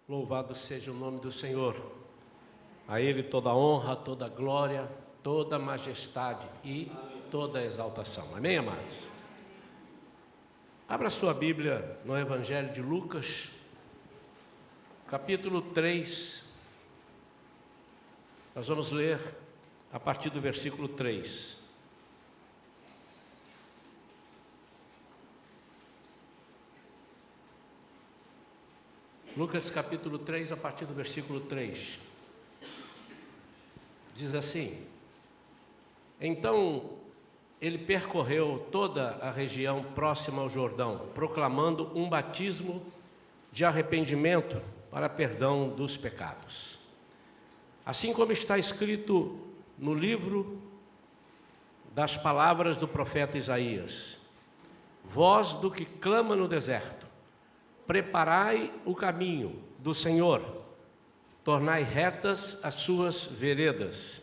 Louvado seja o nome do Senhor. A Ele toda honra, toda glória, toda majestade e toda exaltação. Amém, amados? Abra sua Bíblia no Evangelho de Lucas, capítulo 3. Nós vamos ler a partir do versículo 3. Lucas capítulo 3, a partir do versículo 3. Diz assim: Então ele percorreu toda a região próxima ao Jordão, proclamando um batismo de arrependimento para perdão dos pecados. Assim como está escrito no livro das palavras do profeta Isaías: Voz do que clama no deserto, preparai o caminho do Senhor, tornai retas as suas veredas.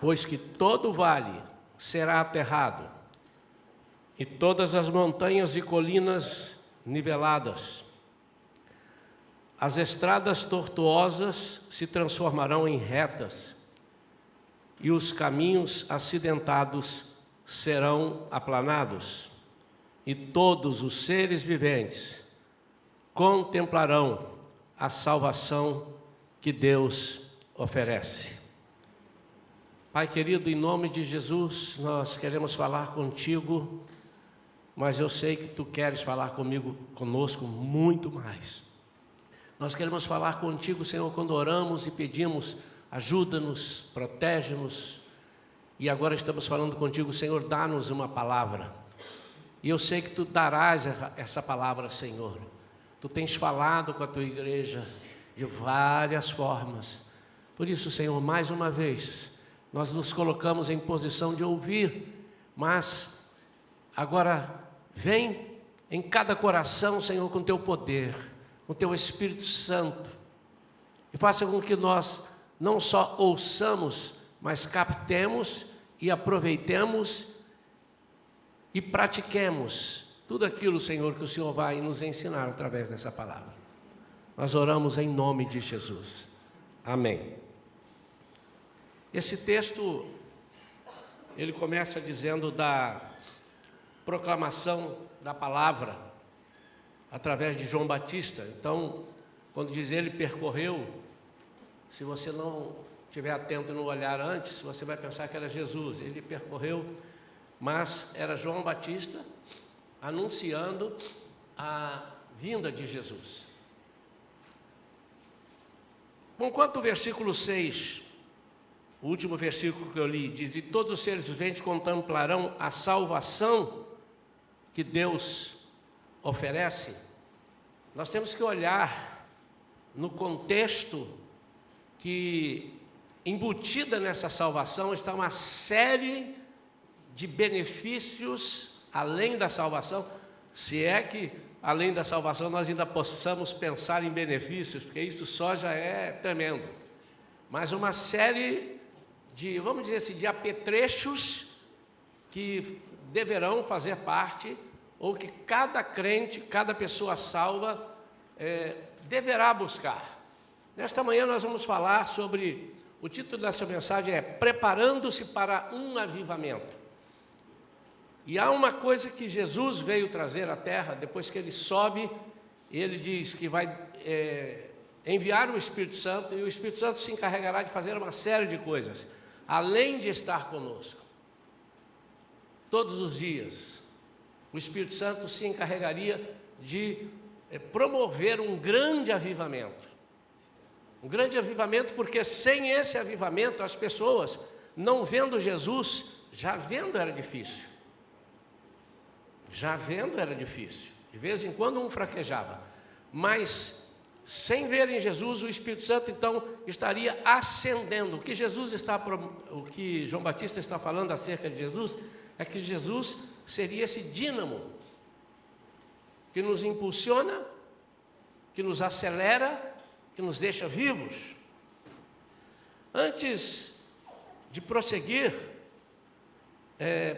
Pois que todo vale será aterrado, e todas as montanhas e colinas niveladas. As estradas tortuosas se transformarão em retas, e os caminhos acidentados serão aplanados. E todos os seres viventes contemplarão a salvação que Deus oferece. Pai querido, em nome de Jesus, nós queremos falar contigo, mas eu sei que tu queres falar conosco muito mais. Nós queremos falar contigo, Senhor, quando oramos e pedimos, ajuda-nos, protege-nos. E agora estamos falando contigo, Senhor, dá-nos uma palavra. E eu sei que tu darás essa palavra, Senhor. Tu tens falado com a tua igreja de várias formas. Por isso, Senhor, mais uma vez, nós nos colocamos em posição de ouvir, mas agora vem em cada coração, Senhor, com teu poder, com teu Espírito Santo, e faça com que nós não só ouçamos, mas captemos e aproveitemos e pratiquemos tudo aquilo, Senhor, que o Senhor vai nos ensinar através dessa palavra. Nós oramos em nome de Jesus. Amém. Esse texto, ele começa dizendo da proclamação da palavra através de João Batista. Então, quando diz ele percorreu, se você não estiver atento no olhar antes, você vai pensar que era Jesus. Ele percorreu, mas era João Batista anunciando a vinda de Jesus. Enquanto o versículo 6, o último versículo que eu li, diz: E todos os seres viventes contemplarão a salvação que Deus oferece. Nós temos que olhar no contexto que embutida nessa salvação está uma série de benefícios além da salvação, se é que além da salvação nós ainda possamos pensar em benefícios, porque isso só já é tremendo, mas uma série de, vamos dizer assim, de apetrechos que deverão fazer parte, ou que cada crente, cada pessoa salva deverá buscar. Nesta manhã nós vamos falar sobre, o título dessa mensagem é Preparando-se para um Avivamento. E há uma coisa que Jesus veio trazer à terra, depois que ele sobe, ele diz que vai enviar o Espírito Santo, e o Espírito Santo se encarregará de fazer uma série de coisas, além de estar conosco. Todos os dias, o Espírito Santo se encarregaria de promover um grande avivamento. Um grande avivamento, porque sem esse avivamento, as pessoas, não vendo Jesus, já vendo era difícil. Já vendo era difícil, de vez em quando um fraquejava, mas sem verem Jesus, o Espírito Santo então estaria acendendo. O que João Batista está falando acerca de Jesus, é que Jesus seria esse dínamo, que nos impulsiona, que nos acelera, que nos deixa vivos. Antes de prosseguir,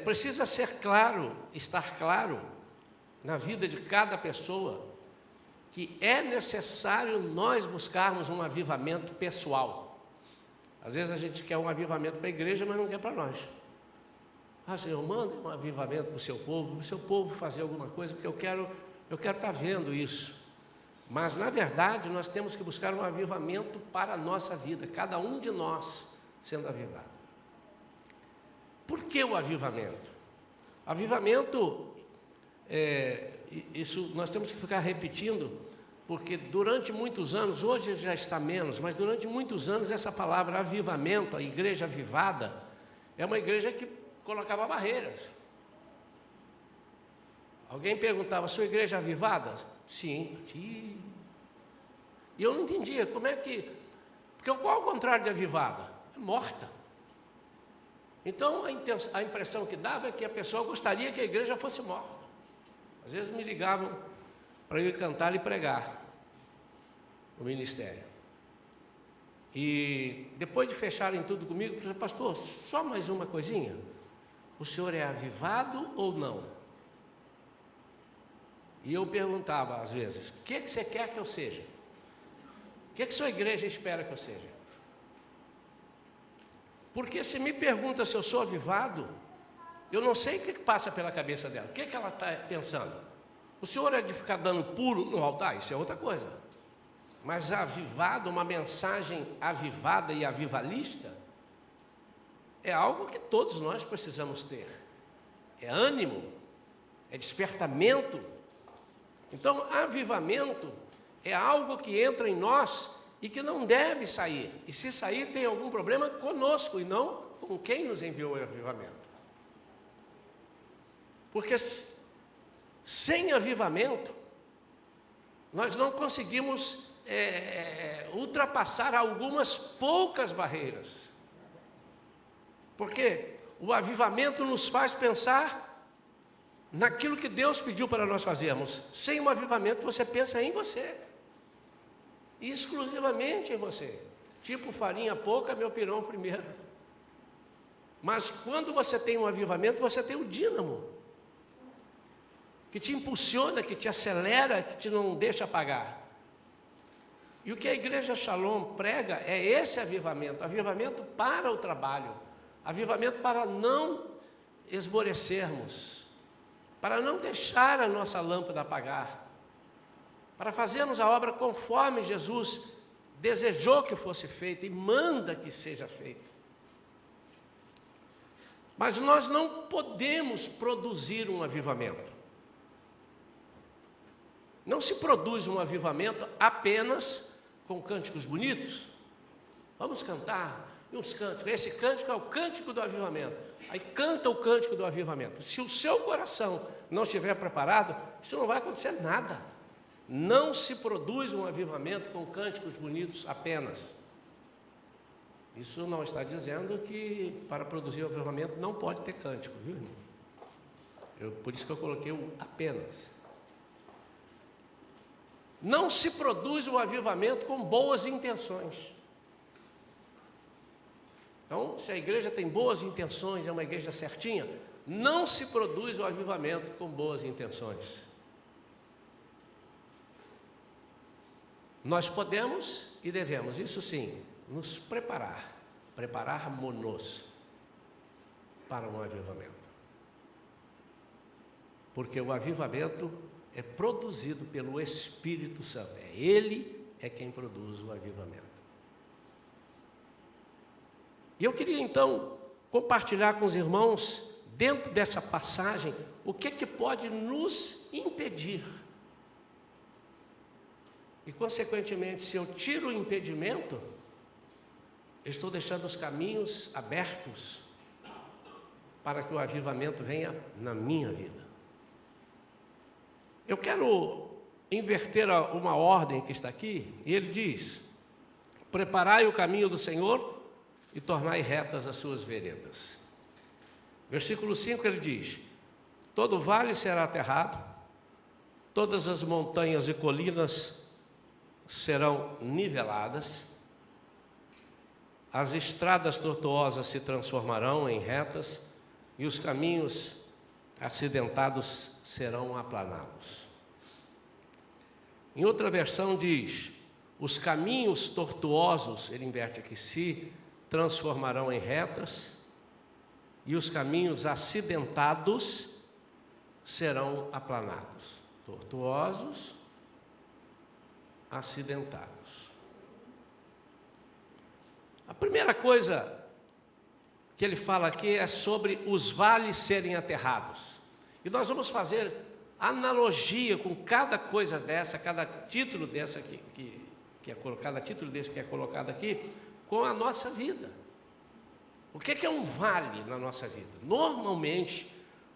precisa ser claro, estar claro na vida de cada pessoa, que é necessário nós buscarmos um avivamento pessoal. Às vezes a gente quer um avivamento para a igreja, mas não quer para nós. Senhor, manda um avivamento para o seu povo fazer alguma coisa, porque eu quero estar vendo isso. Mas, na verdade, nós temos que buscar um avivamento para a nossa vida, cada um de nós sendo avivado. Por que o avivamento? Avivamento, isso nós temos que ficar repetindo, porque durante muitos anos, hoje já está menos, mas durante muitos anos essa palavra avivamento, a igreja avivada, é uma igreja que colocava barreiras. Alguém perguntava, sua igreja é avivada? Sim. E eu não entendia, como é que... Porque qual é o contrário de avivada? É morta. Então, a impressão que dava é que a pessoa gostaria que a igreja fosse morta. Às vezes me ligavam para eu ir cantar e pregar no ministério. E depois de fecharem tudo comigo, eu falei, pastor, só mais uma coisinha. O senhor é avivado ou não? E eu perguntava às vezes, o que você quer que eu seja? O que sua igreja espera que eu seja? Porque se me pergunta se eu sou avivado, eu não sei o que passa pela cabeça dela. O que ela está pensando? O senhor é de ficar dando puro no altar? Isso é outra coisa. Mas avivado, uma mensagem avivada e avivalista, é algo que todos nós precisamos ter. É ânimo, é despertamento. Então, avivamento é algo que entra em nós e que não deve sair. E se sair, tem algum problema conosco e não com quem nos enviou o avivamento. Porque sem avivamento, nós não conseguimos ultrapassar algumas poucas barreiras. Porque o avivamento nos faz pensar naquilo que Deus pediu para nós fazermos. Sem um avivamento, você pensa em você. Exclusivamente em você. Tipo, farinha pouca, meu pirão primeiro. Mas quando você tem um avivamento, você tem o dínamo. Que te impulsiona, que te acelera, que te não deixa apagar. E o que a Igreja Shalom prega é esse avivamento. Avivamento para o trabalho. Avivamento para não esmorecermos, para não deixar a nossa lâmpada apagar, para fazermos a obra conforme Jesus desejou que fosse feita e manda que seja feita. Mas nós não podemos produzir um avivamento. Não se produz um avivamento apenas com cânticos bonitos. Vamos cantar. E uns cânticos, esse cântico é o cântico do avivamento. Aí canta o cântico do avivamento. Se o seu coração não estiver preparado, isso não vai acontecer nada. Não se produz um avivamento com cânticos bonitos apenas. Isso não está dizendo que para produzir o avivamento não pode ter cântico, viu, irmão? Por isso que eu coloquei o apenas. Não se produz um avivamento com boas intenções. Então, se a igreja tem boas intenções, é uma igreja certinha, não se produz o avivamento com boas intenções. Nós podemos e devemos, isso sim, nos prepararmos para um avivamento. Porque o avivamento é produzido pelo Espírito Santo, Ele é quem produz o avivamento. E eu queria então compartilhar com os irmãos, dentro dessa passagem, o que pode nos impedir. E consequentemente, se eu tiro o impedimento, eu estou deixando os caminhos abertos para que o avivamento venha na minha vida. Eu quero inverter uma ordem que está aqui, e ele diz: preparai o caminho do Senhor e tornai retas as suas veredas. Versículo 5 ele diz: todo vale será aterrado, todas as montanhas e colinas serão niveladas, as estradas tortuosas se transformarão em retas e os caminhos acidentados serão aplanados. Em outra versão diz: os caminhos tortuosos, ele inverte aqui, se transformarão em retas, e os caminhos acidentados serão aplanados. Tortuosos, acidentados. A primeira coisa que ele fala aqui é sobre os vales serem aterrados. E nós vamos fazer analogia com cada coisa dessa, cada título dessa cada título desse que é colocado aqui, com a nossa vida. O que é um vale na nossa vida? Normalmente,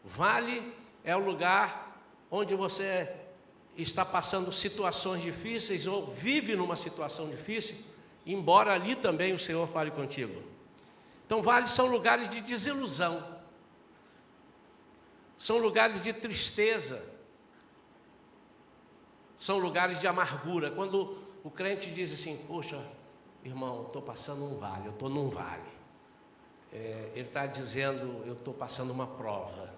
vale é o lugar onde você está passando situações difíceis ou vive numa situação difícil, embora ali também o Senhor fale contigo. Então, vales são lugares de desilusão, são lugares de tristeza, são lugares de amargura. Quando o crente diz assim: poxa, irmão, estou passando um vale, eu estou num vale. Ele está dizendo: eu estou passando uma prova.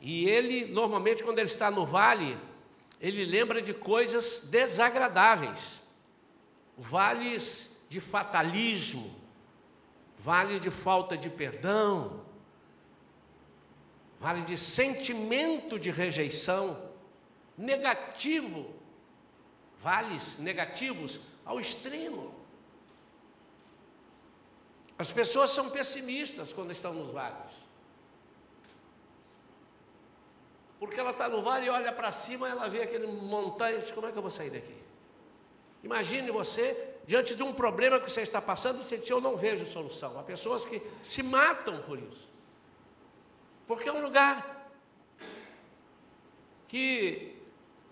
E ele, normalmente, quando ele está no vale, ele lembra de coisas desagradáveis. Vales de fatalismo, vale de falta de perdão, vale de sentimento de rejeição, negativo, vales negativos ao extremo. As pessoas são pessimistas quando estão nos vales, porque ela está no vale e olha para cima, ela vê aquele montanha e diz: como é que eu vou sair daqui? Imagine você, diante de um problema que você está passando, você diz: eu não vejo solução. Há pessoas que se matam por isso, porque é um lugar que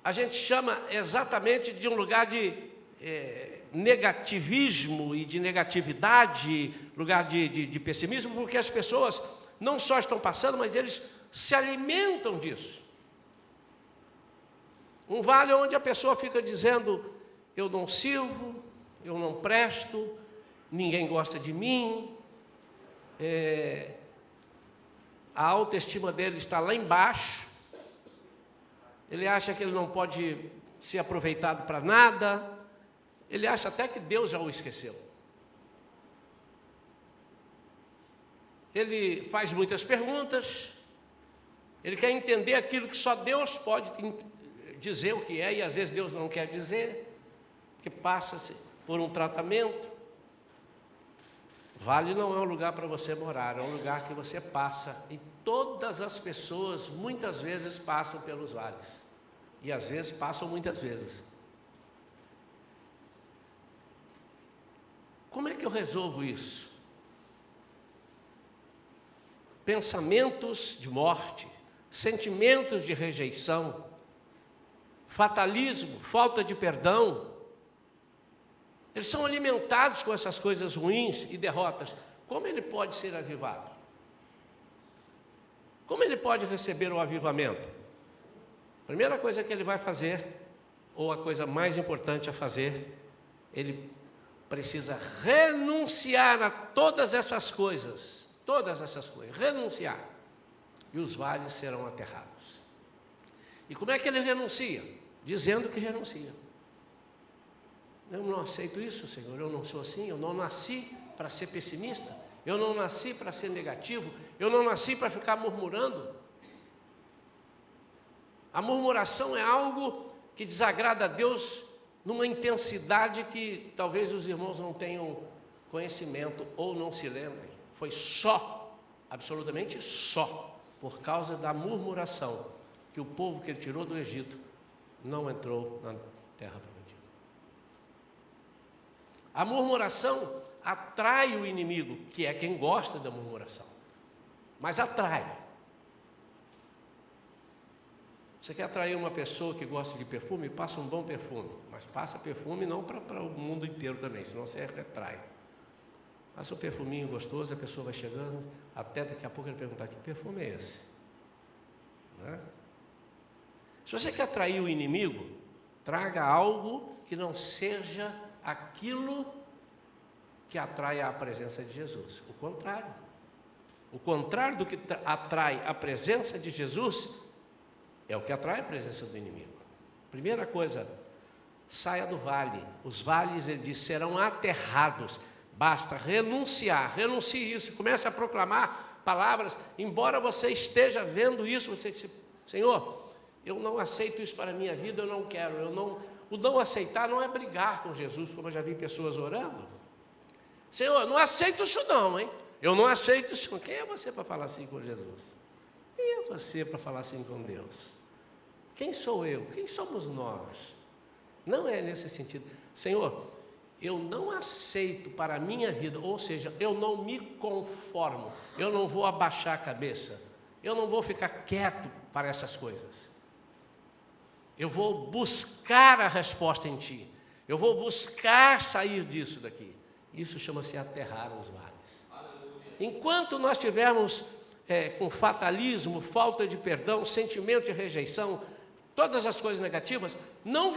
a gente chama exatamente de um lugar de negativismo e de negatividade, lugar de pessimismo, porque as pessoas não só estão passando, mas eles se alimentam disso. Um vale onde a pessoa fica dizendo: eu não sirvo, eu não presto, ninguém gosta de mim, a autoestima dele está lá embaixo, ele acha que ele não pode ser aproveitado para nada, ele acha até que Deus já o esqueceu. Ele faz muitas perguntas, ele quer entender aquilo que só Deus pode dizer o que é, e às vezes Deus não quer dizer, que passa-se por um tratamento. Vale não é um lugar para você morar, é um lugar que você passa, e todas as pessoas muitas vezes passam pelos vales, e às vezes passam muitas vezes. Como é que eu resolvo isso? Pensamentos de morte, sentimentos de rejeição, fatalismo, falta de perdão, eles são alimentados com essas coisas ruins e derrotas. Como ele pode ser avivado? Como ele pode receber o avivamento? A primeira coisa que ele vai fazer, ou a coisa mais importante a fazer, ele precisa renunciar a todas essas coisas, renunciar, e os vales serão aterrados. E como é que ele renuncia? Dizendo que renuncia. Eu não aceito isso, Senhor, eu não sou assim, eu não nasci para ser pessimista, eu não nasci para ser negativo, eu não nasci para ficar murmurando. A murmuração é algo que desagrada a Deus numa intensidade que talvez os irmãos não tenham conhecimento ou não se lembrem. Foi só, absolutamente só, por causa da murmuração que o povo que ele tirou do Egito não entrou na terra prometida. A murmuração atrai o inimigo, que é quem gosta da murmuração, mas atrai. Você quer atrair uma pessoa que gosta de perfume? Passa um bom perfume, mas passa perfume não para o mundo inteiro também, senão você retrai. Passa um perfuminho gostoso, a pessoa vai chegando, até daqui a pouco ele perguntar: que perfume é esse? Né? Se você quer atrair o inimigo, traga algo que não seja aquilo que atrai a presença de Jesus. O contrário do que atrai a presença de Jesus é o que atrai a presença do inimigo. Primeira coisa saia do vale. Os vales, ele diz, serão aterrados. Basta renunciar, renuncie isso, comece a proclamar palavras, embora você esteja vendo isso, você diz, Senhor, eu não aceito isso para a minha vida, eu não quero, o não aceitar não é brigar com Jesus, como eu já vi pessoas orando. Senhor, eu não aceito isso não, hein? Eu não aceito isso. Quem é você para falar assim com Jesus? Quem é você para falar assim com Deus? Quem sou eu? Quem somos nós? Não é nesse sentido. Senhor, eu não aceito para a minha vida, ou seja, eu não me conformo, eu não vou abaixar a cabeça, eu não vou ficar quieto para essas coisas. Eu vou buscar a resposta em Ti. Eu vou buscar sair disso daqui. Isso chama-se aterrar os vales. Enquanto nós tivermos com fatalismo, falta de perdão, sentimento de rejeição, todas as coisas negativas, não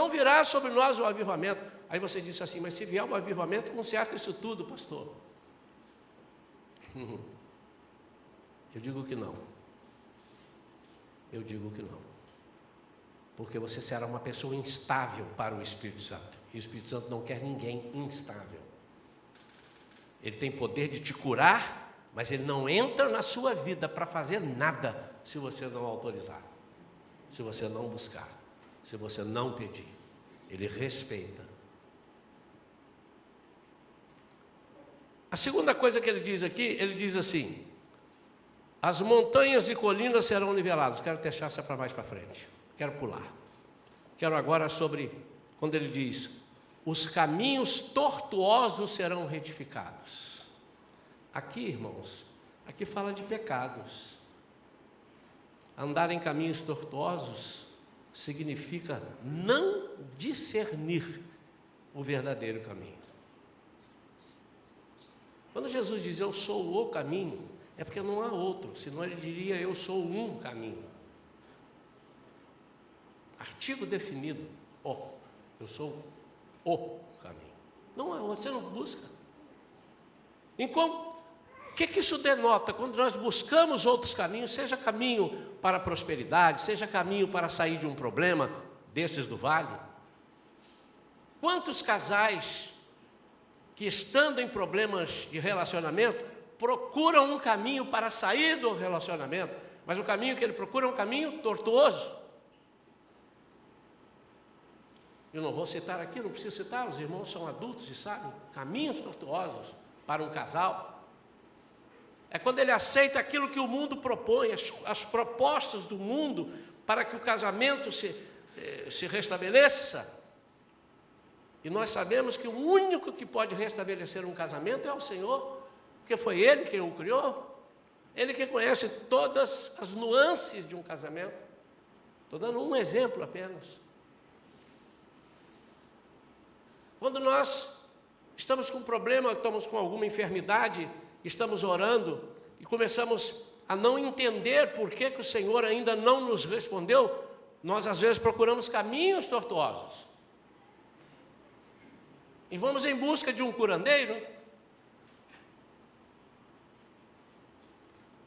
virá sobre nós o avivamento. Aí você disse assim, mas se vier o avivamento, conserta isso tudo, pastor. Eu digo que não. Eu digo que não. Porque você será uma pessoa instável para o Espírito Santo. E o Espírito Santo não quer ninguém instável. Ele tem poder de te curar, mas ele não entra na sua vida para fazer nada se você não autorizar, se você não buscar, se você não pedir. Ele respeita. A segunda coisa que ele diz aqui, ele diz assim, as montanhas e colinas serão niveladas. Quero deixar essa para mais para frente. Quero pular. Quero agora sobre, quando ele diz, os caminhos tortuosos serão retificados. Aqui, irmãos, aqui fala de pecados. Andar em caminhos tortuosos significa não discernir o verdadeiro caminho. Quando Jesus diz, eu sou o caminho, é porque não há outro, senão ele diria, eu sou um caminho. Artigo definido, eu sou o caminho. Não há outro, você não busca. Então, o que isso denota? Quando nós buscamos outros caminhos, seja caminho para a prosperidade, seja caminho para sair de um problema desses do vale. Quantos casais que, estando em problemas de relacionamento, procuram um caminho para sair do relacionamento, mas o caminho que ele procura é um caminho tortuoso. Eu não vou citar aqui, não preciso citar, os irmãos são adultos e sabem, caminhos tortuosos para um casal. É quando ele aceita aquilo que o mundo propõe, as propostas do mundo para que o casamento se restabeleça. E nós sabemos que o único que pode restabelecer um casamento é o Senhor, porque foi Ele quem o criou, Ele que conhece todas as nuances de um casamento. Estou dando um exemplo apenas. Quando nós estamos com um problema, estamos com alguma enfermidade, estamos orando e começamos a não entender por que o Senhor ainda não nos respondeu, nós às vezes procuramos caminhos tortuosos. E vamos em busca de um curandeiro.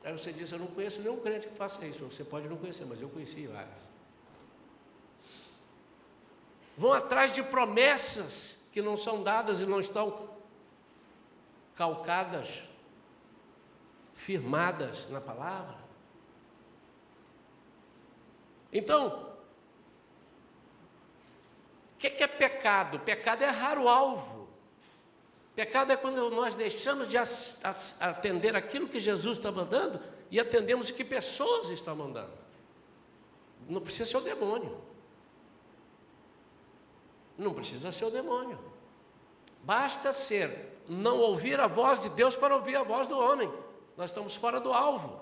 Aí você diz, eu não conheço nenhum crente que faça isso. Você pode não conhecer, mas eu conheci vários. Vão atrás de promessas que não são dadas e não estão calcadas, firmadas na palavra. Então, o que é pecado? Pecado é errar o alvo. Pecado é quando nós deixamos de atender aquilo que Jesus está mandando e atendemos o que pessoas estão mandando. Não precisa ser o demônio. Não precisa ser o demônio. Basta não ouvir a voz de Deus para ouvir a voz do homem. Nós estamos fora do alvo.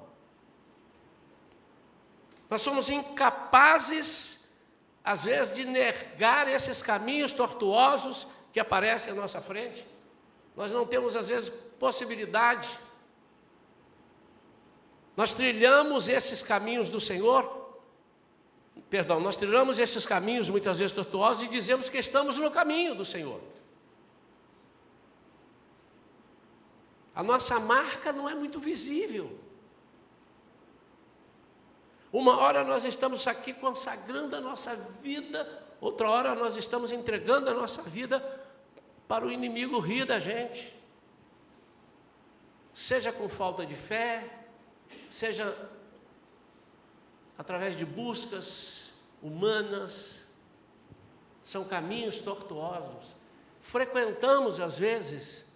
Nós somos incapazes, às vezes, de negar esses caminhos tortuosos que aparecem à nossa frente. Nós não temos, às vezes, possibilidade. Nós trilhamos esses caminhos do Senhor. Nós trilhamos esses caminhos muitas vezes tortuosos e dizemos que estamos no caminho do Senhor. A nossa marca não é muito visível. Uma hora nós estamos aqui consagrando a nossa vida, outra hora nós estamos entregando a nossa vida para o inimigo rir da gente. Seja com falta de fé, seja através de buscas humanas, são caminhos tortuosos. Frequentamos, às vezes,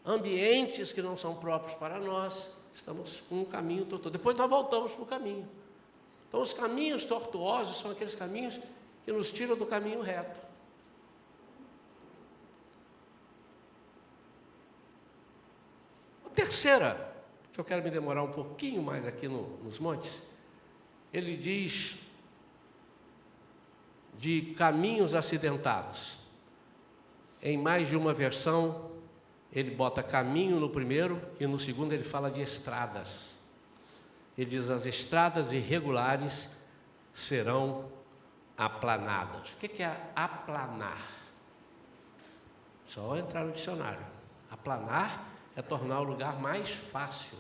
ambientes que não são próprios para nós, estamos com um caminho tortuoso. Depois nós voltamos para o caminho. Então, os caminhos tortuosos são aqueles caminhos que nos tiram do caminho reto. A terceira, que eu quero me demorar um pouquinho mais aqui nos montes, ele diz de caminhos acidentados. Em mais de uma versão, ele bota caminho no primeiro e no segundo ele fala de estradas. Ele diz: as estradas irregulares serão aplanadas. O que é aplanar? Só entrar no dicionário. Aplanar é tornar o lugar mais fácil.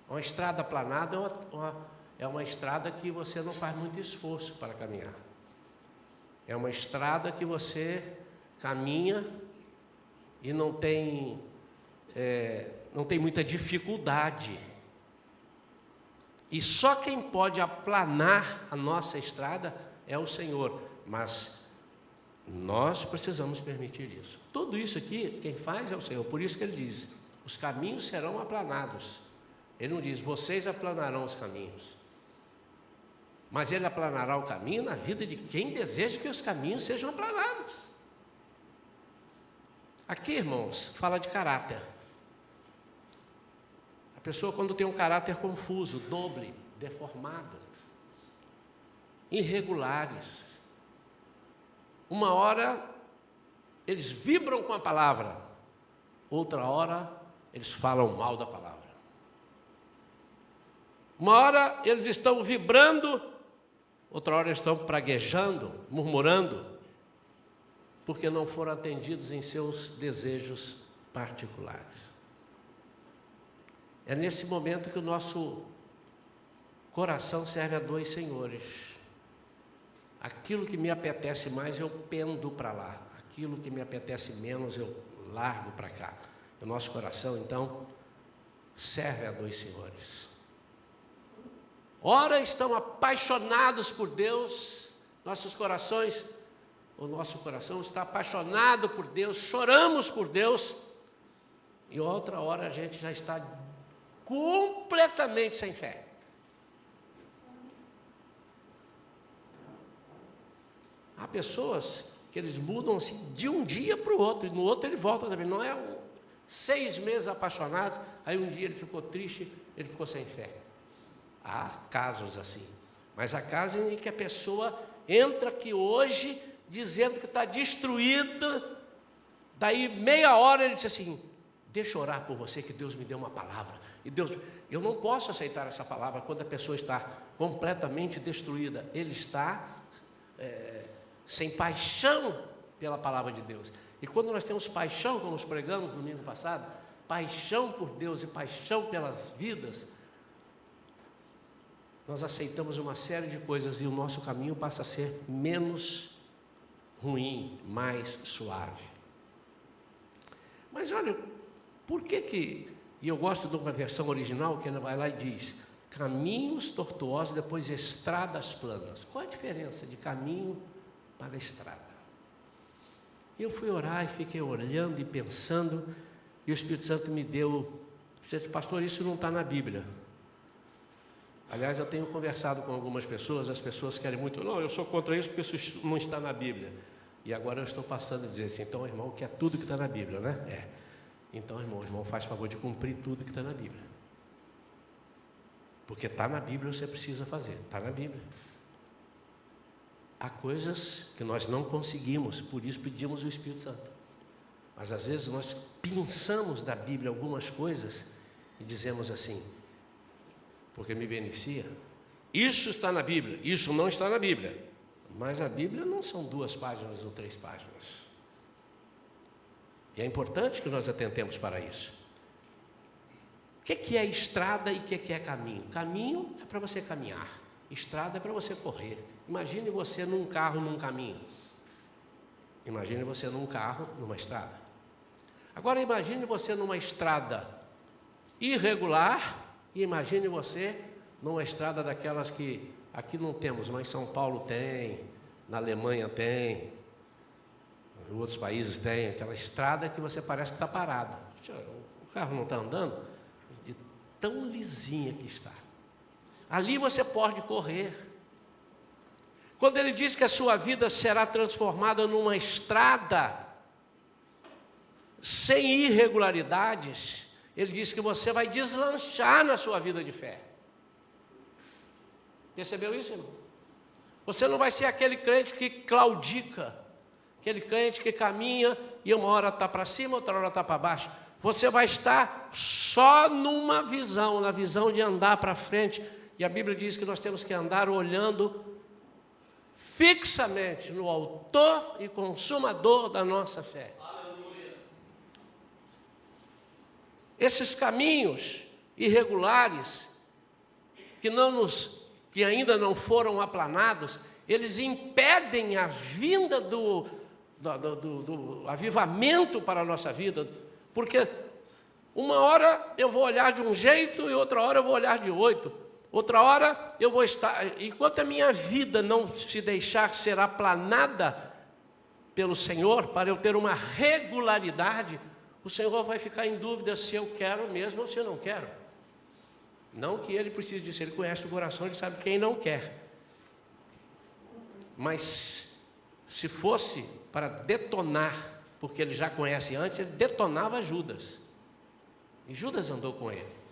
Uma estrada aplanada é uma estrada que você não faz muito esforço para caminhar. É uma estrada que você caminha e não tem muita dificuldade. E só quem pode aplanar a nossa estrada é o Senhor. Mas nós precisamos permitir isso. Tudo isso aqui, quem faz é o Senhor. Por isso que ele diz: os caminhos serão aplanados. Ele não diz: vocês aplanarão os caminhos. Mas ele aplanará o caminho na vida de quem deseja que os caminhos sejam aplanados. Aqui, irmãos, fala de caráter. A pessoa, quando tem um caráter confuso, doble, deformado, irregulares, uma hora eles vibram com a palavra, outra hora eles falam mal da palavra. Uma hora eles estão vibrando, outra hora eles estão praguejando, murmurando, porque não foram atendidos em seus desejos particulares. É nesse momento que o nosso coração serve a dois senhores. Aquilo que me apetece mais, eu pendo para lá. Aquilo que me apetece menos, eu largo para cá. O nosso coração, então, serve a dois senhores. Ora estão apaixonados por Deus, o nosso coração está apaixonado por Deus, choramos por Deus, e outra hora a gente já está completamente sem fé. Há pessoas que eles mudam assim de um dia para o outro, e no outro ele volta também. Não é 6 meses apaixonados, aí um dia ele ficou triste, ele ficou sem fé. Há casos assim, mas há casos em que a pessoa entra aqui hoje dizendo que está destruída, daí meia hora ele diz assim: deixa eu orar por você, que Deus me deu uma palavra. E Deus, eu não posso aceitar essa palavra quando a pessoa está completamente destruída. Ele está sem paixão pela palavra de Deus. E quando nós temos paixão, como nós pregamos no domingo passado, paixão por Deus e paixão pelas vidas, nós aceitamos uma série de coisas e o nosso caminho passa a ser menos ruim, mais suave. Mas olha, por que... E eu gosto de uma versão original que ela vai lá e diz: caminhos tortuosos, depois estradas planas. Qual a diferença de caminho para estrada? Eu fui orar e fiquei olhando e pensando, e o Espírito Santo me deu: pastor, isso não está na Bíblia. Aliás, eu tenho conversado com algumas pessoas, as pessoas querem muito: não, eu sou contra isso porque isso não está na Bíblia. E agora eu estou passando a dizer assim: então, irmão, que é tudo que está na Bíblia, né? Então, irmão, faz favor de cumprir tudo que está na Bíblia. Porque está na Bíblia, você precisa fazer, está na Bíblia. Há coisas que nós não conseguimos, por isso pedimos o Espírito Santo. Mas às vezes nós pensamos da Bíblia algumas coisas e dizemos assim: porque me beneficia. Isso está na Bíblia, isso não está na Bíblia. Mas a Bíblia não são 2 páginas ou 3 páginas. E é importante que nós atentemos para isso. O que é estrada e o que é caminho? Caminho é para você caminhar, estrada é para você correr. Imagine você num carro, num caminho. Imagine você num carro, numa estrada. Agora imagine você numa estrada irregular e imagine você numa estrada daquelas que aqui não temos, mas São Paulo tem, na Alemanha tem, em outros países tem, aquela estrada que você parece que está parado. O carro não está andando, de tão lisinha que está. Ali você pode correr. Quando ele diz que a sua vida será transformada numa estrada sem irregularidades, ele diz que você vai deslanchar na sua vida de fé. Percebeu isso, irmão? Você não vai ser aquele crente que claudica, aquele crente que caminha e uma hora está para cima, outra hora está para baixo. Você vai estar só numa visão, na visão de andar para frente. E a Bíblia diz que nós temos que andar olhando fixamente no autor e consumador da nossa fé. Aleluia. Esses caminhos irregulares que ainda não foram aplanados, eles impedem a vinda do avivamento para a nossa vida, porque uma hora eu vou olhar de um jeito e outra hora eu vou olhar de outro. Outra hora eu vou estar, enquanto a minha vida não se deixar ser aplanada pelo Senhor, para eu ter uma regularidade, o Senhor vai ficar em dúvida se eu quero mesmo ou se eu não quero. Não que Ele precise disso, Ele conhece o coração, Ele sabe quem não quer. Mas se fosse para detonar, porque Ele já conhece antes, Ele detonava Judas. E Judas andou com Ele.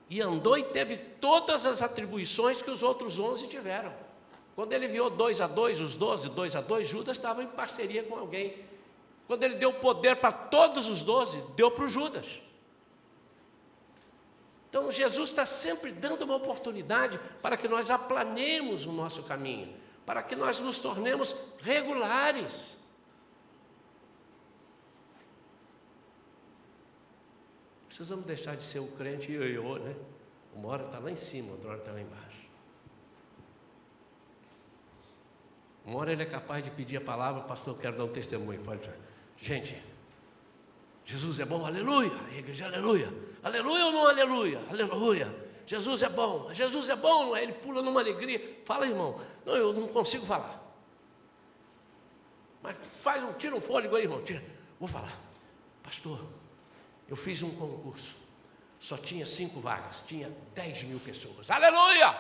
E andou e teve todas as atribuições que os outros 11 tiveram. Quando ele viu 2-2, os 12, 2-2, Judas estava em parceria com alguém. Quando ele deu poder para todos os 12, deu para o Judas. Então Jesus está sempre dando uma oportunidade para que nós aplanemos o nosso caminho, para que nós nos tornemos regulares. Precisamos deixar de ser o crente ioiô, né? Uma hora está lá em cima, outra hora está lá embaixo. Uma hora ele é capaz de pedir a palavra, pastor, eu quero dar um testemunho. Pode dizer, gente, Jesus é bom, aleluia. A igreja, aleluia. Aleluia ou não aleluia? Aleluia. Jesus é bom, não é? Ele pula numa alegria. Fala, irmão. Não, eu não consigo falar. Mas tira um fôlego aí, irmão. Vou falar. Pastor, eu fiz um concurso, só tinha 5 vagas, tinha 10.000 pessoas. Aleluia!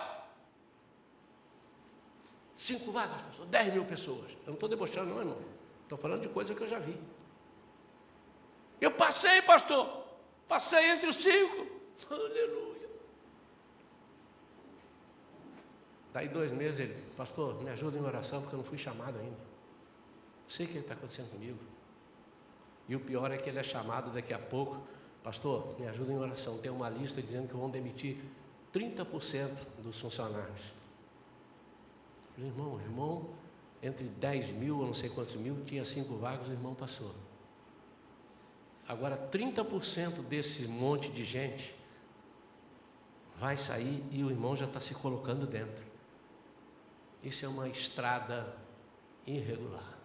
5 vagas, pastor, 10.000 pessoas. Eu não estou debochando, não, irmão. Estou falando de coisa que eu já vi. Eu passei, pastor. Passei entre os 5. Aleluia. Daí 2 meses ele, pastor, me ajuda em oração, porque eu não fui chamado ainda. Não sei o que está acontecendo comigo. E o pior é que ele é chamado daqui a pouco, pastor, me ajuda em oração, tem uma lista dizendo que vão demitir 30% dos funcionários. Eu falei, irmão, entre 10.000, eu não sei quantos mil, tinha 5 vagas, o irmão passou. Agora 30% desse monte de gente vai sair e o irmão já está se colocando dentro. Isso é uma estrada irregular.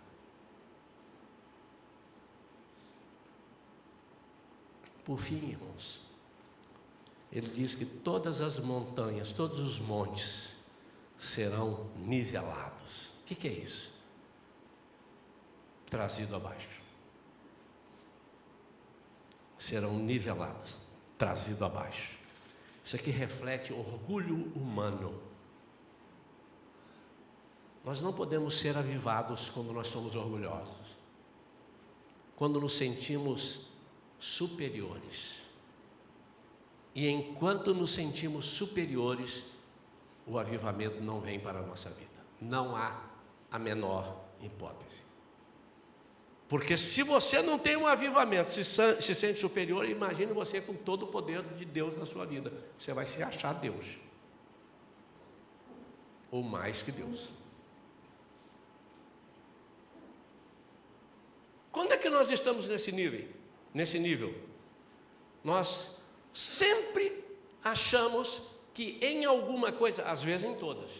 Por fim, irmãos, ele diz que todas as montanhas, todos os montes serão nivelados. O que é isso? Trazido abaixo. Serão nivelados, trazido abaixo. Isso aqui reflete orgulho humano. Nós não podemos ser avivados quando nós somos orgulhosos. Quando nos sentimos superiores. E enquanto nos sentimos superiores, o avivamento não vem para a nossa vida. Não há a menor hipótese. Porque se você não tem um avivamento, se sente superior, imagine você com todo o poder de Deus na sua vida. Você vai se achar Deus. Ou mais que Deus. Quando é que nós estamos nesse nível? nós sempre achamos que em alguma coisa, às vezes em todas,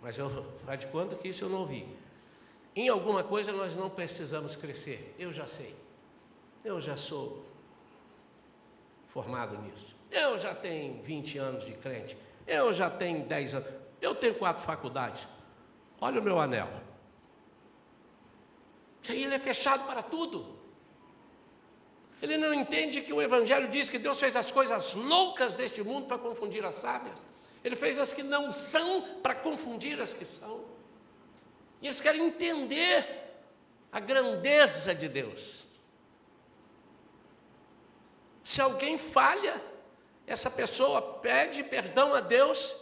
mas eu faz de conta que isso eu não ouvi. Em alguma coisa nós não precisamos crescer. Eu já sei. Eu já sou formado nisso. Eu já tenho 20 anos de crente. Eu já tenho 10 anos. Eu tenho 4 faculdades. Olha o meu anel. E aí ele é fechado para tudo. Ele não entende que o Evangelho diz que Deus fez as coisas loucas deste mundo para confundir as sábias. Ele fez as que não são para confundir as que são. E eles querem entender a grandeza de Deus. Se alguém falha, essa pessoa pede perdão a Deus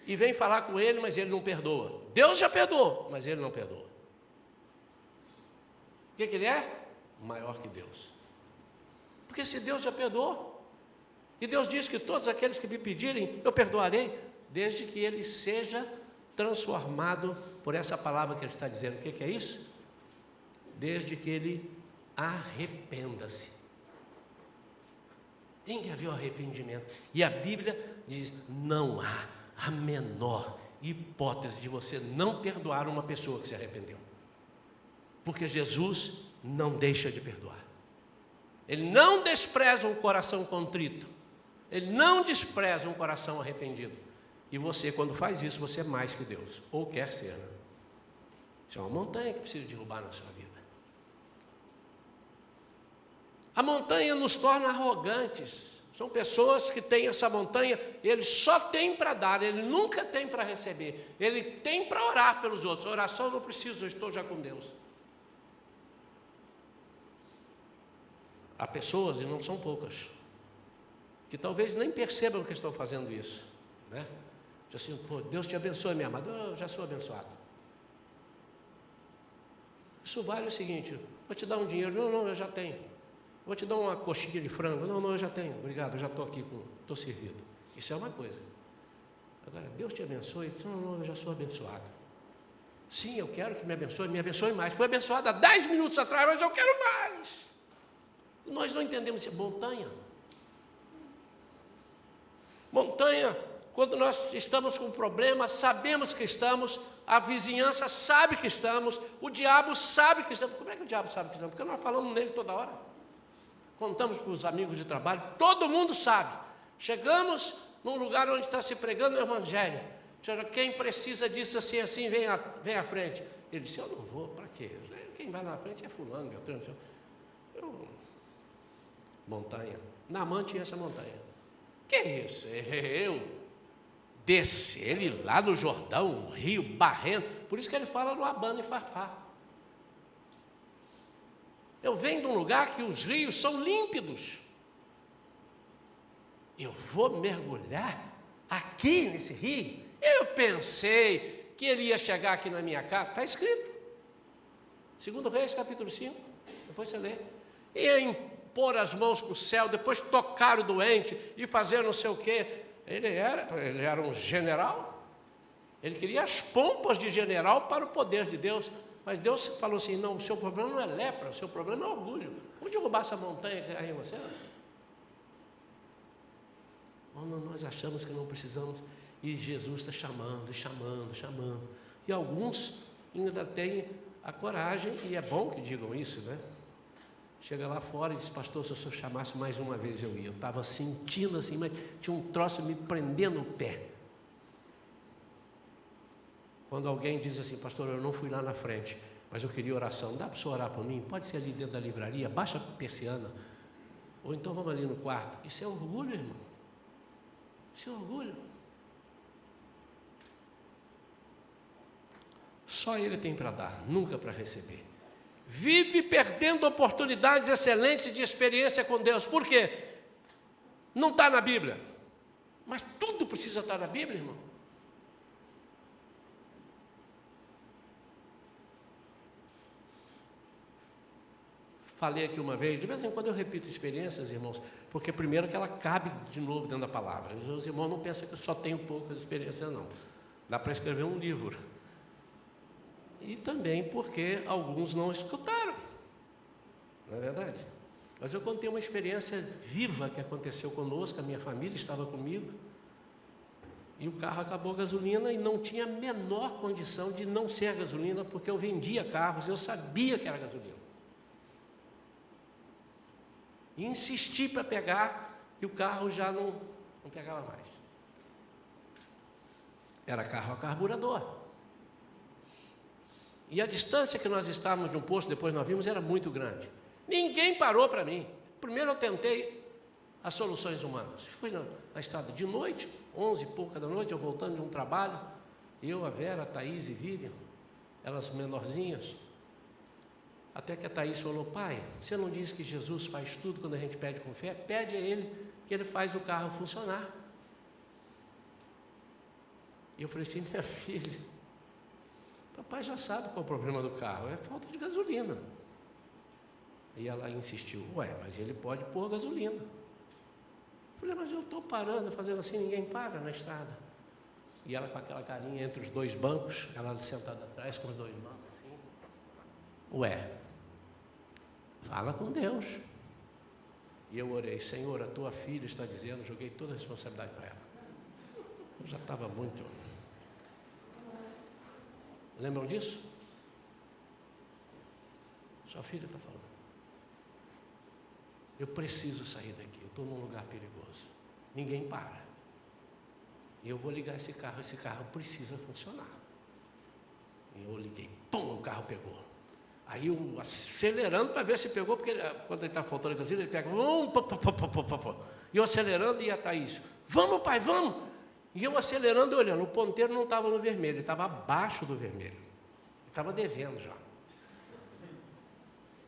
e vem falar com ele, mas ele não perdoa. Deus já perdoou, mas ele não perdoa. O que ele é? Maior que Deus. Porque se Deus já perdoou, e Deus diz que todos aqueles que me pedirem, eu perdoarei, desde que ele seja transformado por essa palavra que ele está dizendo. O que é isso? Desde que ele arrependa-se. Tem que haver o arrependimento. E a Bíblia diz, não há a menor hipótese de você não perdoar uma pessoa que se arrependeu. Porque Jesus não deixa de perdoar. Ele não despreza um coração contrito. Ele não despreza um coração arrependido. E você, quando faz isso, você é mais que Deus. Ou quer ser, né? Isso é uma montanha que precisa derrubar na sua vida. A montanha nos torna arrogantes. São pessoas que têm essa montanha, ele só tem para dar, ele nunca tem para receber. Ele tem para orar pelos outros. Oração eu não preciso, eu estou já com Deus. Há pessoas, e não são poucas, que talvez nem percebam que estão fazendo isso, né? Diz assim, pô, Deus te abençoe, minha amada. Eu já sou abençoado. Isso vale o seguinte, vou te dar um dinheiro. Não, eu já tenho. Vou te dar uma coxinha de frango. Não, eu já tenho. Obrigado, eu já estou aqui, estou servido. Isso é uma coisa. Agora, Deus te abençoe. Não, eu já sou abençoado. Sim, eu quero que me abençoe mais. Foi abençoado há 10 minutos atrás, mas eu quero mais. Nós não entendemos isso. Montanha. Montanha, quando nós estamos com um problema, sabemos que estamos, a vizinhança sabe que estamos, o diabo sabe que estamos. Como é que o diabo sabe que estamos? Porque nós falamos nele toda hora. Contamos para os amigos de trabalho, todo mundo sabe. Chegamos num lugar onde está se pregando o Evangelho. Quem precisa disso assim, vem à frente. Ele disse, eu não vou, para quê? Quem vai na frente é fulano, Beltrano. Montanha. Naamã tinha essa montanha. Que é isso? Eu descer ele lá no Jordão, um rio barrento. Por isso que ele fala no Abana e Farpar. Eu venho de um lugar que os rios são límpidos. Eu vou mergulhar aqui nesse rio? Eu pensei que ele ia chegar aqui na minha casa. Está escrito. 2 Reis, capítulo 5. Depois você lê. Ia impor as mãos para o céu, depois tocar o doente e fazer não sei o quê. Ele era um general. Ele queria as pompas de general para o poder de Deus. Mas Deus falou assim, não, o seu problema não é lepra, o seu problema é orgulho. Vamos derrubar essa montanha que caiu em você? Nós achamos que não precisamos. E Jesus está chamando. E alguns ainda têm a coragem, e é bom que digam isso, né? Chega lá fora e diz, pastor, se o senhor chamasse mais uma vez eu ia. Eu estava sentindo assim, mas tinha um troço me prendendo o pé. Quando alguém diz assim, pastor, eu não fui lá na frente, mas eu queria oração, dá para o senhor orar por mim? Pode ser ali dentro da livraria, baixa a persiana, ou então vamos ali no quarto. Isso é orgulho, irmão. Isso é orgulho. Só Ele tem para dar, nunca para receber. Vive perdendo oportunidades excelentes de experiência com Deus. Por quê? Não está na Bíblia. Mas tudo precisa estar na Bíblia, irmão. Falei aqui uma vez, de vez em quando eu repito experiências, irmãos, porque primeiro que ela cabe de novo dentro da palavra. Os irmãos não pensam que eu só tenho poucas experiências, não. Dá para escrever um livro. E também porque alguns não escutaram. Não é verdade? Mas eu contei uma experiência viva que aconteceu conosco, a minha família estava comigo, e o carro acabou a gasolina e não tinha a menor condição de não ser a gasolina, porque eu vendia carros, eu sabia que era gasolina. E insisti para pegar, e o carro já não pegava mais. Era carro a carburador. E a distância que nós estávamos de um posto, depois nós vimos, era muito grande. Ninguém parou para mim. Primeiro eu tentei as soluções humanas. Fui na estrada de noite, 11 e pouca da noite, eu voltando de um trabalho, eu, a Vera, a Thaís e Vivian, elas menorzinhas, até que a Thaís falou: pai, você não diz que Jesus faz tudo quando a gente pede com fé? Pede a Ele que Ele faz o carro funcionar. E eu falei assim: minha filha, papai já sabe qual é o problema do carro, é falta de gasolina. E ela insistiu: ué, mas ele pode pôr gasolina. Eu falei: mas eu estou parando, fazendo assim, ninguém para na estrada. E ela com aquela carinha entre os dois bancos, ela sentada atrás com os dois bancos assim. Ué, fala com Deus. E eu orei: Senhor, a tua filha está dizendo, joguei toda a responsabilidade para ela. Eu já estava muito... Lembram disso? Sua filha está falando: eu preciso sair daqui, eu estou num lugar perigoso, ninguém para, e eu vou ligar esse carro precisa funcionar. E eu liguei, pum, o carro pegou. Aí eu acelerando para ver se pegou, porque quando ele está faltando gasolina, ele pega, e eu acelerando, e a Thaís: vamos pai, vamos. E eu acelerando e olhando, o ponteiro não estava no vermelho, ele estava abaixo do vermelho, ele estava devendo já.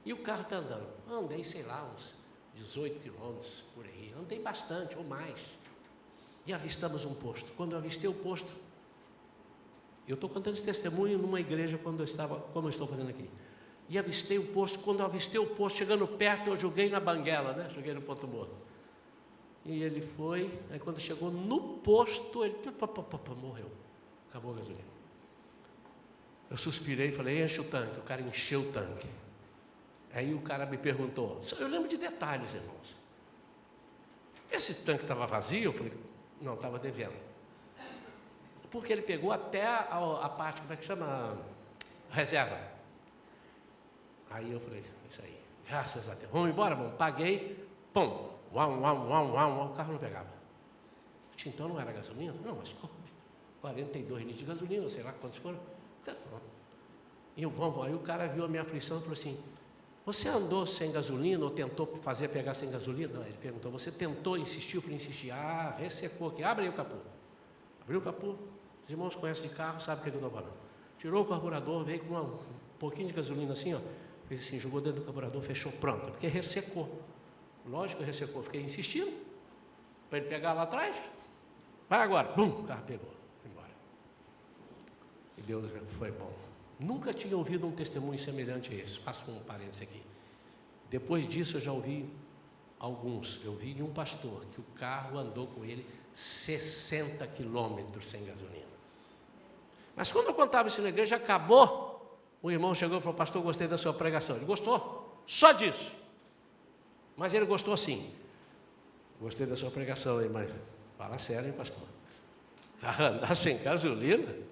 E o carro está andando. Andei, sei lá, uns 18 quilômetros por aí, andei bastante ou mais, e avistamos um posto. Quando eu avistei o posto, eu estou contando esse testemunho numa igreja quando eu estava, como eu estou fazendo aqui, e avistei o posto. Quando eu avistei o posto, chegando perto, eu joguei na banguela, né? Joguei no ponto morto. E ele foi, aí quando chegou no posto, ele morreu, acabou a gasolina. Eu suspirei e falei: enche o tanque. O cara encheu o tanque. Aí o cara me perguntou, eu lembro de detalhes, irmãos, esse tanque estava vazio? Eu falei: não, estava devendo. Porque ele pegou até a parte, como é que chama? Reserva. Aí eu falei: isso aí, graças a Deus, vamos embora, vamos. Paguei, pum, o carro não pegava. Então não era gasolina? Não, mas 42 litros de gasolina, sei lá quantos foram. E aí o cara viu a minha aflição e falou assim: você andou sem gasolina ou tentou pegar sem gasolina? Não, ele perguntou: você tentou, insistiu? Eu falei: insisti. Ressecou aqui, abre aí o capô. Abriu o capô, os irmãos conhecem de carro, sabem o que eu estou falando. Tirou o carburador, veio com um pouquinho de gasolina assim, ó, fez assim, jogou dentro do carburador, fechou, pronto, porque ressecou. Lógico que ressecou, fiquei insistindo, para ele pegar lá atrás. Vai agora, bum, o carro pegou, foi embora. E Deus foi bom. Nunca tinha ouvido um testemunho semelhante a esse. Faço um parênteses aqui. Depois disso eu já ouvi alguns. Eu vi de um pastor que o carro andou com ele 60 quilômetros sem gasolina. Mas quando eu contava isso na igreja, acabou. O irmão chegou e falou: pastor, gostei da sua pregação. Ele gostou? Só disso. Mas ele gostou assim: gostei da sua pregação aí, mas fala sério, hein, pastor? Andar sem gasolina?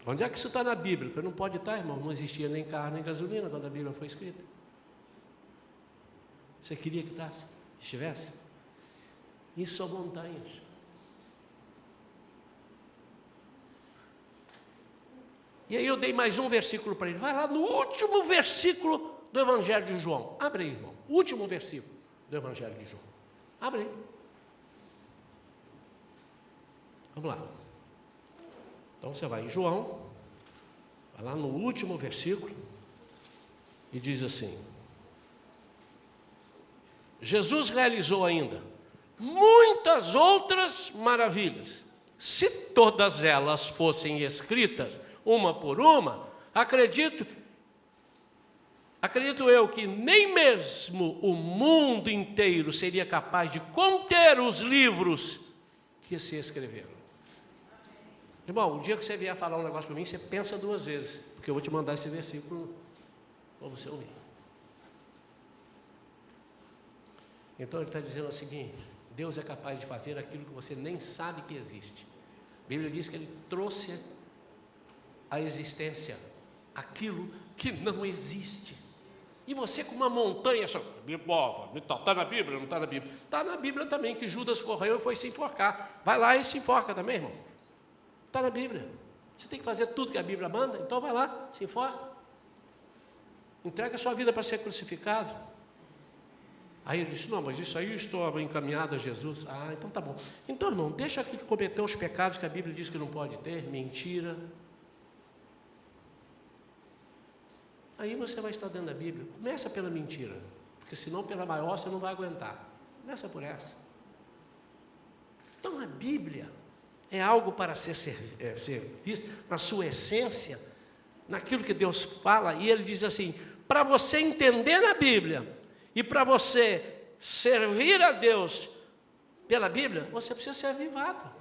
Onde é que isso está na Bíblia? Eu falei: não pode estar, irmão, não existia nem carro nem gasolina quando a Bíblia foi escrita. Você queria que estivesse? Isso são montanhas. E aí eu dei mais um versículo para ele. Vai lá no último versículo do Evangelho de João. Abre aí, irmão. Último versículo do Evangelho de João. Abre aí. Vamos lá. Então você vai em João, vai lá no último versículo e diz assim: Jesus realizou ainda muitas outras maravilhas. Se todas elas fossem escritas uma por uma, acredito eu que nem mesmo o mundo inteiro seria capaz de conter os livros que se escreveram. Irmão, o dia que você vier falar um negócio para mim, você pensa duas vezes, porque eu vou te mandar esse versículo para você ouvir. Então ele está dizendo o seguinte: Deus é capaz de fazer aquilo que você nem sabe que existe. A Bíblia diz que Ele trouxe à existência aquilo que não existe. E você com uma montanha, está na Bíblia, não está na Bíblia? Está na Bíblia também, que Judas correu e foi se enforcar. Vai lá e se enforca também, irmão. Está na Bíblia. Você tem que fazer tudo que a Bíblia manda, então vai lá, se enforca. Entrega a sua vida para ser crucificado. Aí ele disse: não, mas isso aí eu estou encaminhado a Jesus. Ah, então tá bom. Então, irmão, deixa que cometer os pecados que a Bíblia diz que não pode ter, mentira. Aí você vai estar dentro da Bíblia. Começa pela mentira, porque senão pela maior você não vai aguentar. Começa por essa. Então a Bíblia é algo para ser visto na sua essência, naquilo que Deus fala. E ele diz assim: para você entender a Bíblia e para você servir a Deus pela Bíblia, você precisa ser avivado.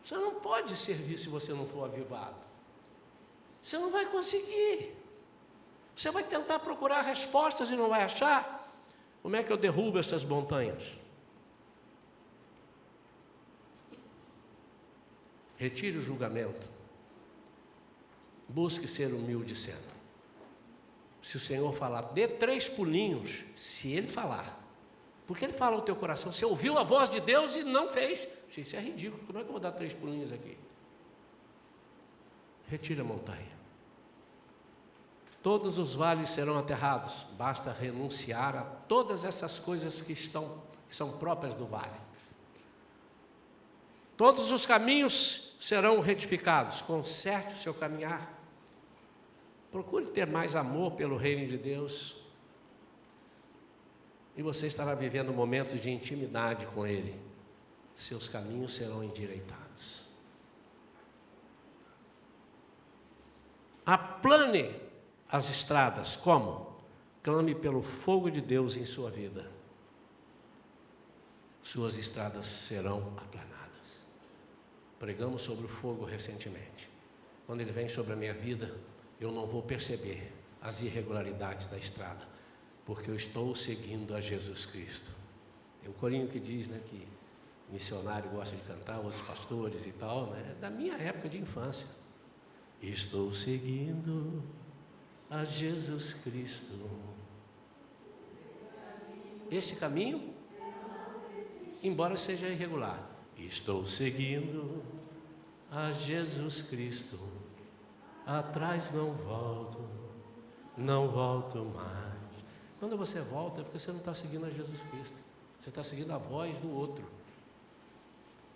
Você não pode servir se você não for avivado. Você não vai conseguir. Você vai tentar procurar respostas e não vai achar. Como é que eu derrubo essas montanhas? Retire o julgamento. Busque ser humilde sempre. Se o Senhor falar, dê 3 pulinhos, se Ele falar. Porque Ele fala no teu coração. Você ouviu a voz de Deus e não fez. Isso é ridículo. Como é que eu vou dar 3 pulinhos aqui? Retire a montanha. Todos os vales serão aterrados. Basta renunciar a todas essas coisas que são próprias do vale. Todos os caminhos serão retificados. Conserte o seu caminhar. Procure ter mais amor pelo reino de Deus. E você estará vivendo momentos de intimidade com Ele. Seus caminhos serão endireitados. Aplane as estradas. Como? Clame pelo fogo de Deus em sua vida. Suas estradas serão aplanadas. Pregamos sobre o fogo recentemente. Quando ele vem sobre a minha vida, eu não vou perceber as irregularidades da estrada, porque eu estou seguindo a Jesus Cristo. Tem um corinho que diz, que missionário gosta de cantar, outros pastores e tal, É da minha época de infância. Estou seguindo a Jesus Cristo. Este caminho, embora seja irregular, estou seguindo a Jesus Cristo. Atrás não volto mais. Quando você volta é porque você não está seguindo a Jesus Cristo. Você está seguindo a voz do outro.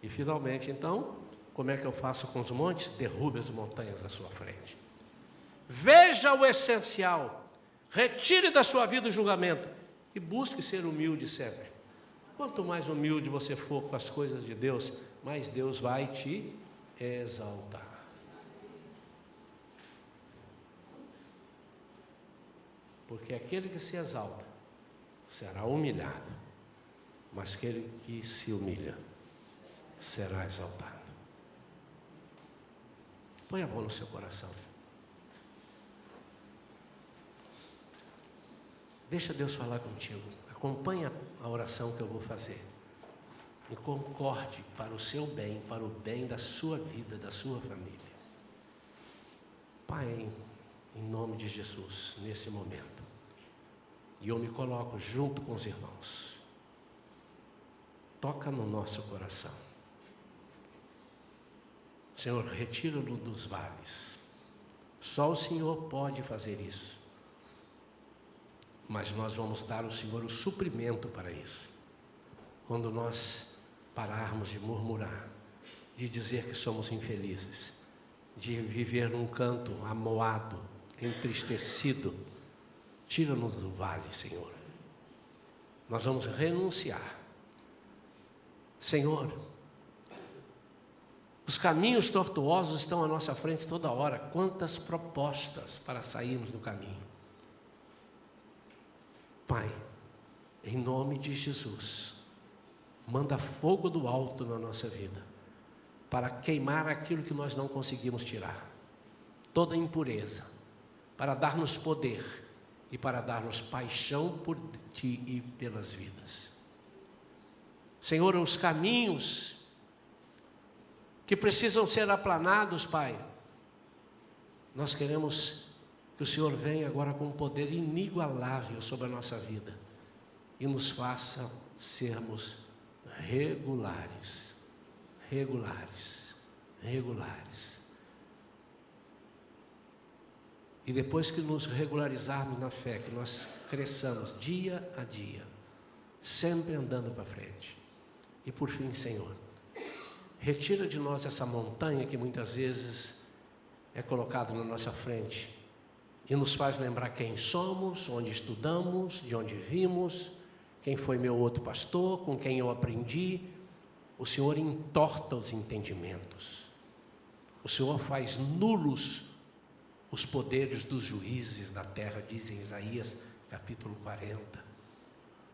E finalmente, então, como é que eu faço com os montes? Derrube as montanhas à sua frente. Veja o essencial. Retire da sua vida o julgamento. E busque ser humilde sempre. Quanto mais humilde você for com as coisas de Deus, mais Deus vai te exaltar. Porque aquele que se exalta será humilhado, mas aquele que se humilha será exaltado. Põe a mão no seu coração. Deixa Deus falar contigo. Acompanha a oração que eu vou fazer. E concorde para o seu bem, para o bem da sua vida, da sua família. Pai, em nome de Jesus, nesse momento, e eu me coloco junto com os irmãos. Toca no nosso coração. Senhor, retira-no dos vales. Só o Senhor pode fazer isso. Mas nós vamos dar ao Senhor o suprimento para isso. Quando nós pararmos de murmurar, de dizer que somos infelizes, de viver num canto amoado, entristecido, tira-nos do vale, Senhor. Nós vamos renunciar. Senhor, os caminhos tortuosos estão à nossa frente toda hora. Quantas propostas para sairmos do caminho. Pai, em nome de Jesus, manda fogo do alto na nossa vida, para queimar aquilo que nós não conseguimos tirar, toda impureza, para dar-nos poder e para dar-nos paixão por Ti e pelas vidas. Senhor, os caminhos que precisam ser aplanados, Pai, nós queremos que o Senhor venha agora com um poder inigualável sobre a nossa vida e nos faça sermos regulares. E depois que nos regularizarmos na fé, que nós cresçamos dia a dia, sempre andando para frente. E por fim, Senhor, retira de nós essa montanha que muitas vezes é colocada na nossa frente e nos faz lembrar quem somos, onde estudamos, de onde vimos, quem foi meu outro pastor, com quem eu aprendi. O Senhor entorta os entendimentos. O Senhor faz nulos os poderes dos juízes da terra, diz em Isaías capítulo 40.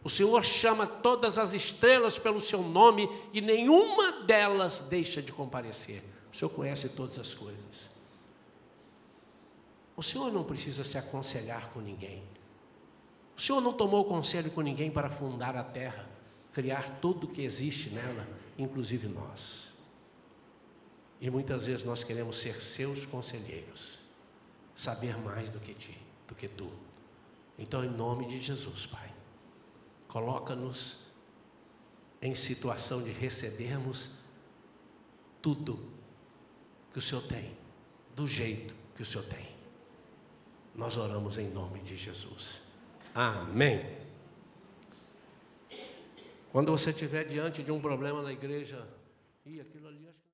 O Senhor chama todas as estrelas pelo seu nome e nenhuma delas deixa de comparecer. O Senhor conhece todas as coisas. O Senhor não precisa se aconselhar com ninguém. O Senhor não tomou conselho com ninguém para fundar a terra, criar tudo que existe nela, inclusive nós. E muitas vezes nós queremos ser seus conselheiros, saber mais do que tu. Então, em nome de Jesus, Pai, coloca-nos em situação de recebermos tudo que o Senhor tem, do jeito que o Senhor tem. Nós oramos em nome de Jesus. Amém. Quando você estiver diante de um problema na igreja, aquilo ali acho que